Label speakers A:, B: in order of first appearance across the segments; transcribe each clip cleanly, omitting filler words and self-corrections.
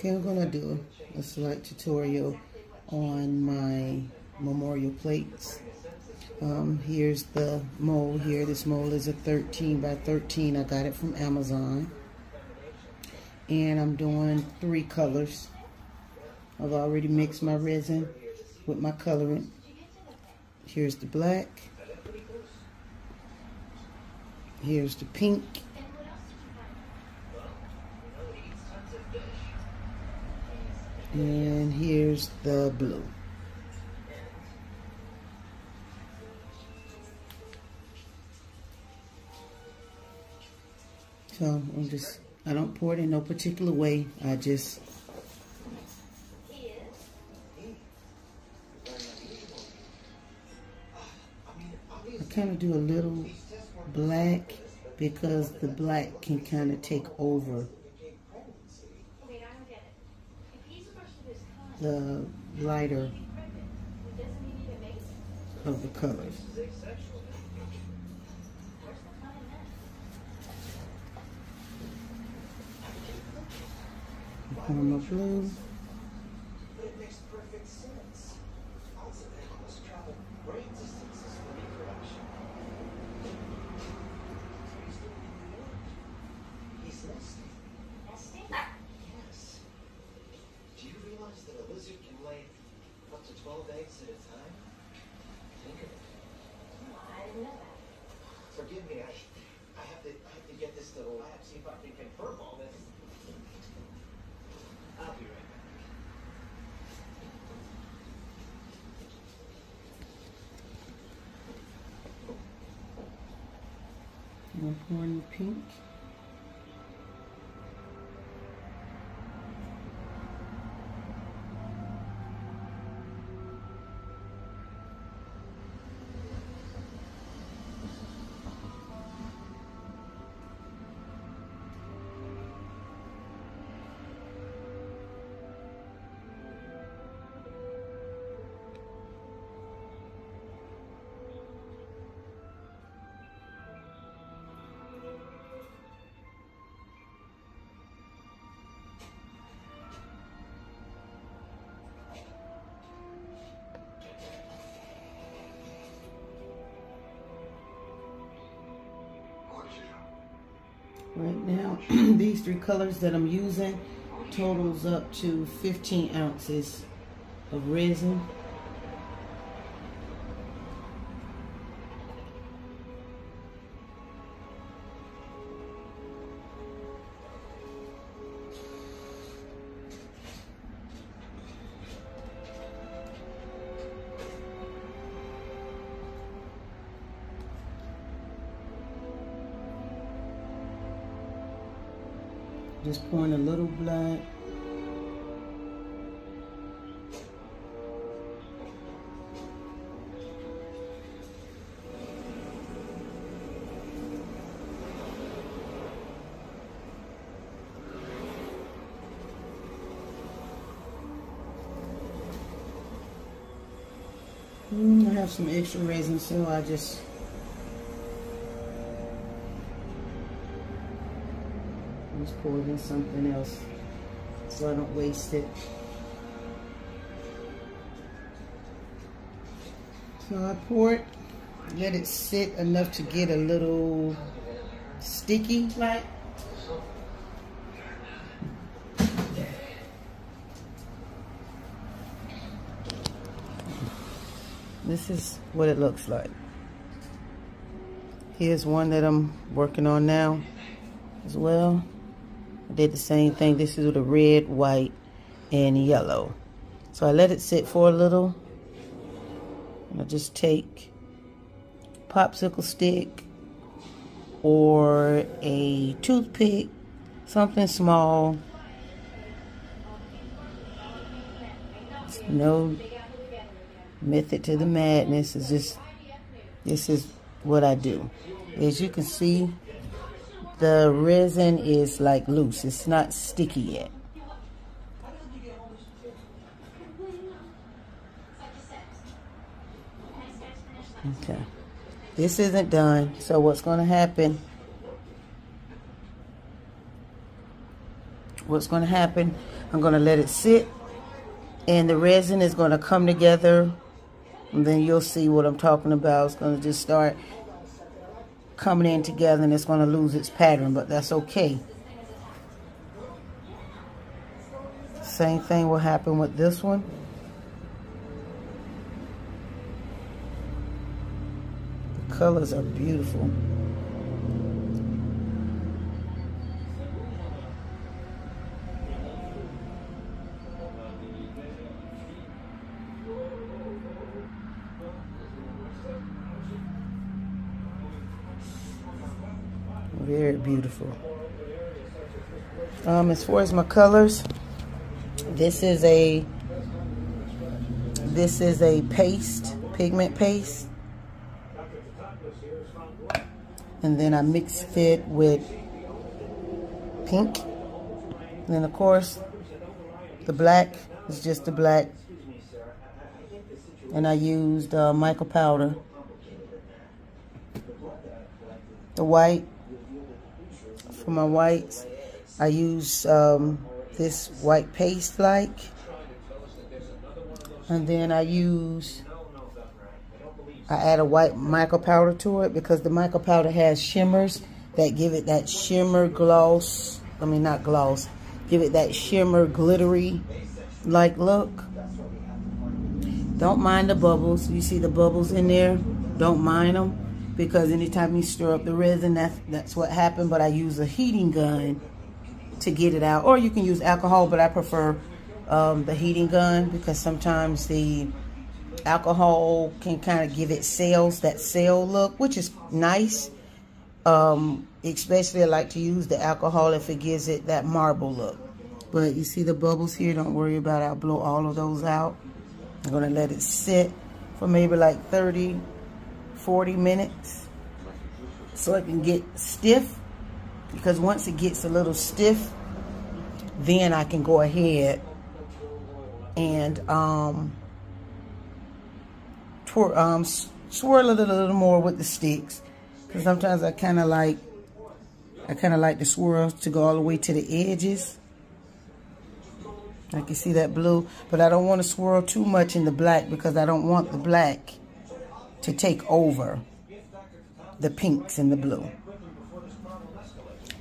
A: Okay, I'm gonna do a slight tutorial on my memorial plates. Here's the mold here. This mold is a 13 by 13. I got it from Amazon. And I'm doing 3 colors. I've already mixed my resin with my coloring. Here's the black. Here's the pink. And here's the blue. So I don't pour it in no particular way. I kind of do a little black because the black can kind of take over the lighter of the colors. Form of blue.
B: It makes perfect sense. Also, they must travel great distances for reproduction. He's nesting.
C: Nesting?
B: Yes. Do you realize that a lizard can lay up to 12 eggs at a time? Think of it.
C: No, I didn't know that.
B: Forgive me, I have to get this to the lab, see if I can confirm all this. I'll be right back.
A: I'm pouring the pink. Right now, these 3 colors that I'm using totals up to 15 ounces of resin. Just pouring a little black. I have some extra resin, so I just pour it in something else so I don't waste it. So I pour it, let it sit enough to get a little sticky like. This is what it looks like. Here's one that I'm working on now as well. I did the same thing. This is with a red, white, and yellow. So I let it sit for a little. And I just take a popsicle stick or a toothpick, something small. There's no method to the madness. It's just, this is what I do. As you can see, the resin is like loose. It's not sticky yet. Okay. This isn't done. So what's going to happen what's going to happen, I'm going to let it sit, and the resin is going to come together, and then you'll see what I'm talking about. It's going to just start coming in together, and it's going to lose its pattern, but that's okay. Same thing will happen with this one. The colors are beautiful. Very beautiful. As far as my colors, this is a paste, pigment paste, and then I mixed it with pink, and then of course the black is just the black, and I used mica powder. The white, for my whites, I use this white paste like, and then I add a white mica powder to it, because the mica powder has shimmers that give it that shimmer gloss, not gloss, give it that shimmer glittery like look. Don't mind the bubbles. You see the bubbles in there? Don't mind them, because anytime you stir up the resin, that's what happened. But I use a heating gun to get it out, or you can use alcohol, but I prefer the heating gun, because sometimes the alcohol can kind of give it that sail look, which is nice. Especially I like to use the alcohol if it gives it that marble look. But you see the bubbles here, don't worry about it. I'll blow all of those out. I'm gonna let it sit for maybe like 30, 40 minutes so it can get stiff, because once it gets a little stiff, then I can go ahead and swirl it a little more with the sticks, because sometimes I kind of like the swirls to go all the way to the edges. I can see that blue, but I don't want to swirl too much in the black, because I don't want the black to take over the pinks and the blue.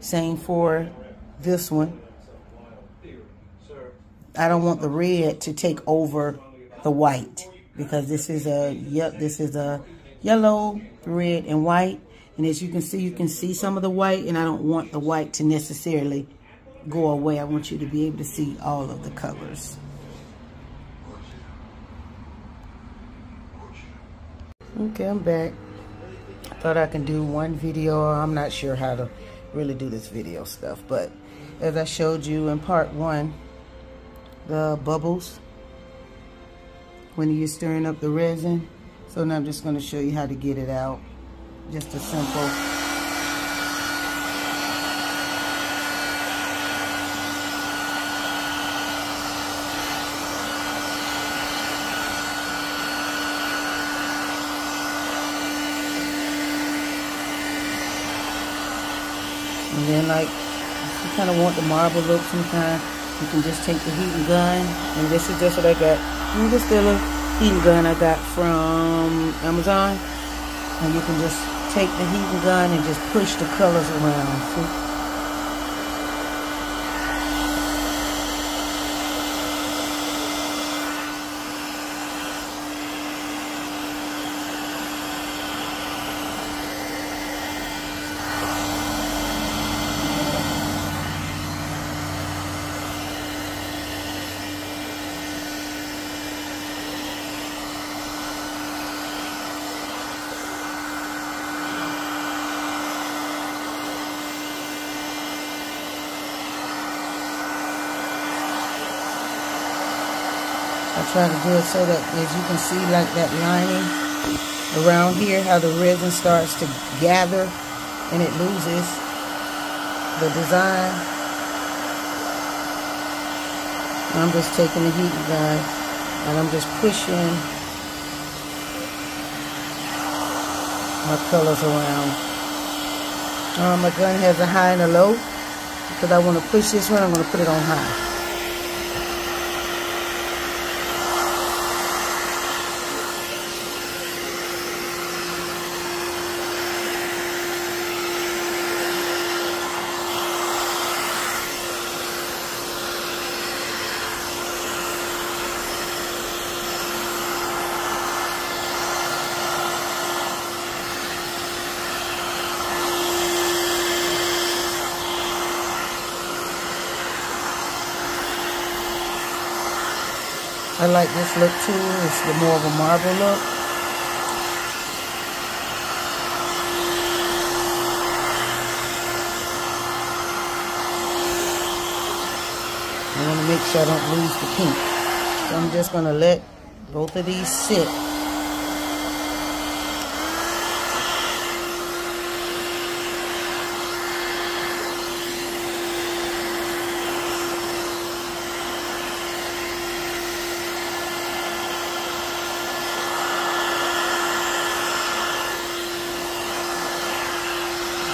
A: Same for this one. I don't want the red to take over the white, because this is a yellow, red, and white. And as you can see some of the white, and I don't want the white to necessarily go away. I want you to be able to see all of the colors. Okay, I'm back. I thought I can do one video. I'm not sure how to really do this video stuff, but as I showed you in part one, the bubbles when you're stirring up the resin. So now I'm just going to show you how to get it out. Just a simple and then, like, if you kind of want the marble look sometimes, you can just take the heating gun, and this is just what I got. And this little heating gun I got from Amazon, and you can just take the heating gun and just push the colors around. See? I try to do it so that, as you can see, like that lining around here, how the resin starts to gather and it loses the design. I'm just taking the heating gun and I'm just pushing my colors around. My gun has a high and a low. because I want to push this one. I'm going to put it on high. I like this look too. It's the more of a marble look. I want to make sure I don't lose the pink. So I'm just going to let both of these sit.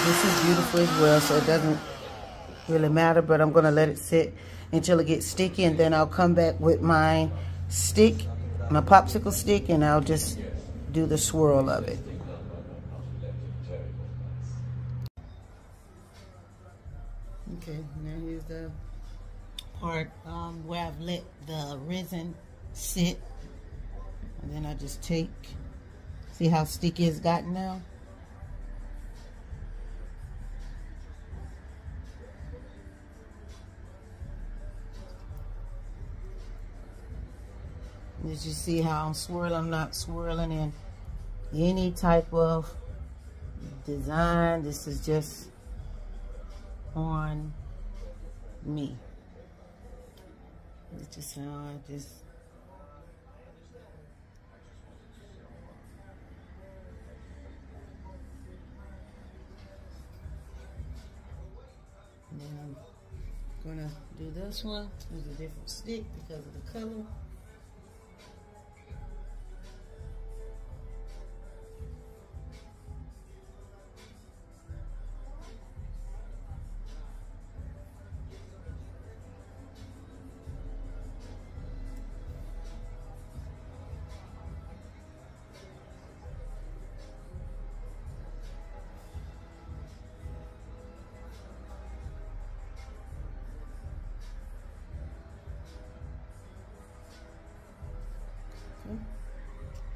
A: This is beautiful as well, so it doesn't really matter, but I'm going to let it sit until it gets sticky, and then I'll come back with my stick, my popsicle stick, and I'll just do the swirl of it. Okay, now here's the part where I've let the resin sit, and then I just take, see how sticky it's gotten now? As you see how I'm swirling, I'm not swirling in any type of design. This is just on me. It's just how I just and then I'm gonna do this one with a different stick because of the color.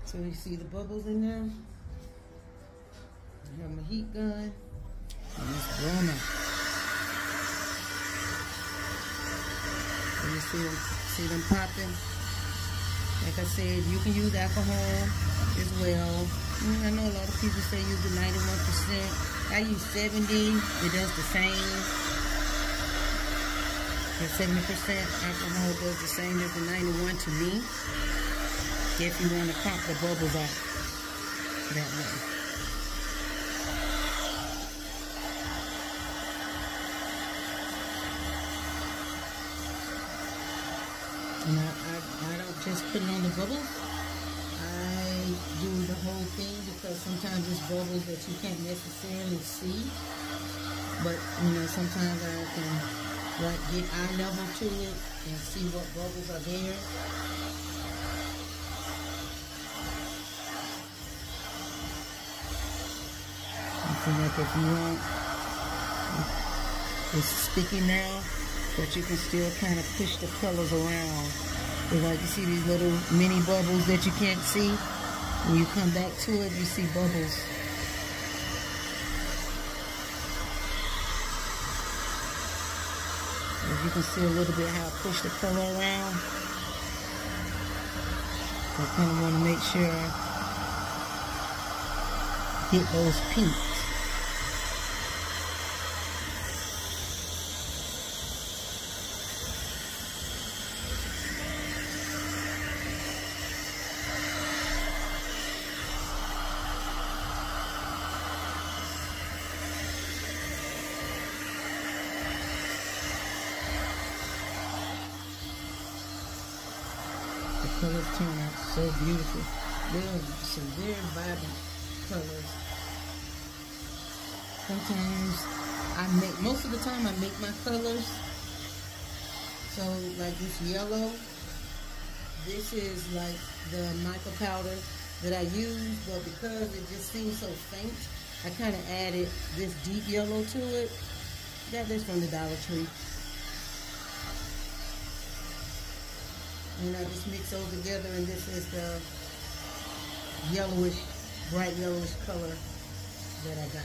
A: So you see the bubbles in there? I have my heat gun and it's blowing up. So you see them popping? Like I said, you can use alcohol as well. I know a lot of people say use the 91%. I use 70. It does the same. The 70% alcohol does the same as the 91 to me. If you want to pop the bubbles out that way. And I don't just put it on the bubbles. I do the whole thing because sometimes there's bubbles that you can't necessarily see. But, you know, sometimes I can like get eye level to it and see what bubbles are there. Like if you want, it's sticky now, but you can still kind of push the colors around. Because like you see these little mini bubbles that you can't see. When you come back to it, you see bubbles. As you can see a little bit how I push the color around. So I kind of want to make sure I get those pinks. The colors turn out so beautiful. They're some very vibrant colors. Sometimes most of the time I make my colors. So like this yellow, this is like the mica powder that I use, but because it just seems so faint, I kind of added this deep yellow to it. Got this from the Dollar Tree. And I just mix those together, and this is the yellowish, bright yellowish color that I got.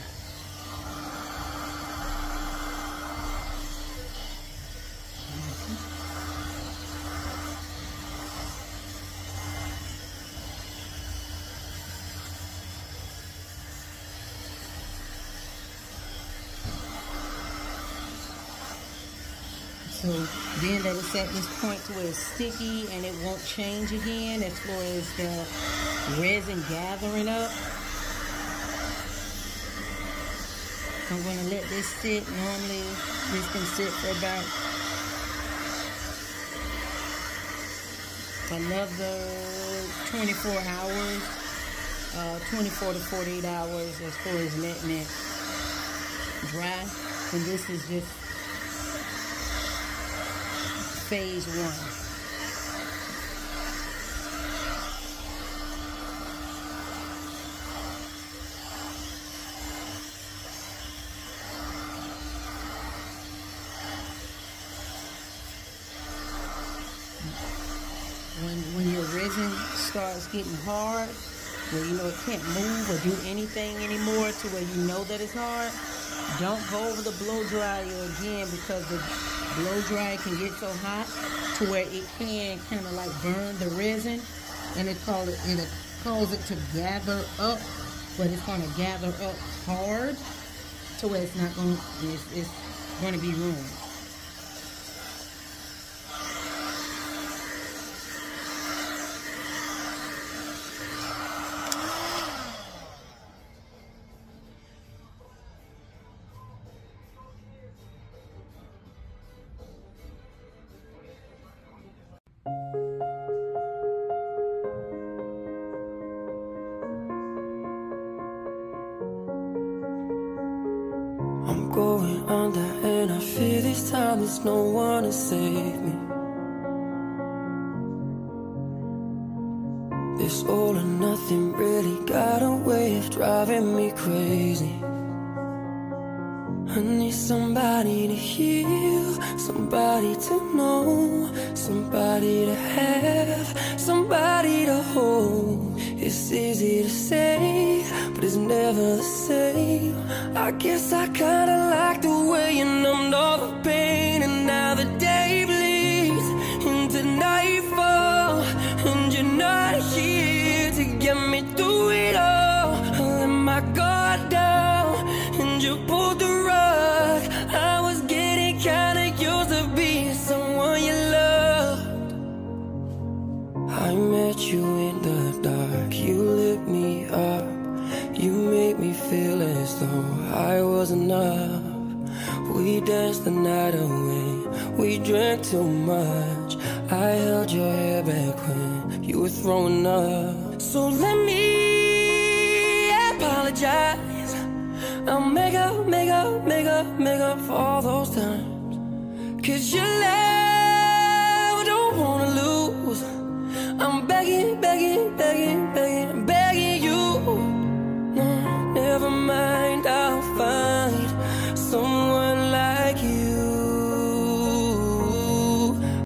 A: So then that it's at this point to where it's sticky and it won't change again as far as the resin gathering up. I'm going to let this sit. Normally this can sit for about another 24 hours, 24 to 48 hours as far as letting it dry. And this is just phase 1. When your resin starts getting hard, where you know it can't move or do anything anymore, to where you know that it's hard, don't go over the blow dryer again, because the blow dryer can get so hot to where it can kind of like burn the resin, and it'll cause it to gather up, but it's going to gather up hard to where it's going to be ruined.
D: I'm going under and I fear this time there's no one to save me. This all or nothing really got a way of driving me crazy. I need somebody to heal, somebody to know, somebody to have, somebody to hold. It's easy to say, but it's never the same. I guess I kinda like the way you numbed all the pain, and now the day bleeds into nightfall, and you're not here to get me through it all. I let my guard down, and you pulled the rug. I was getting kinda used to being someone you loved. I met you in the dark, you lit me up. You made me feel as though I was enough. We danced the night away, we drank too much. I held your hair back when you were throwing up. So let me apologize. I'll make up for all those times, 'cause you left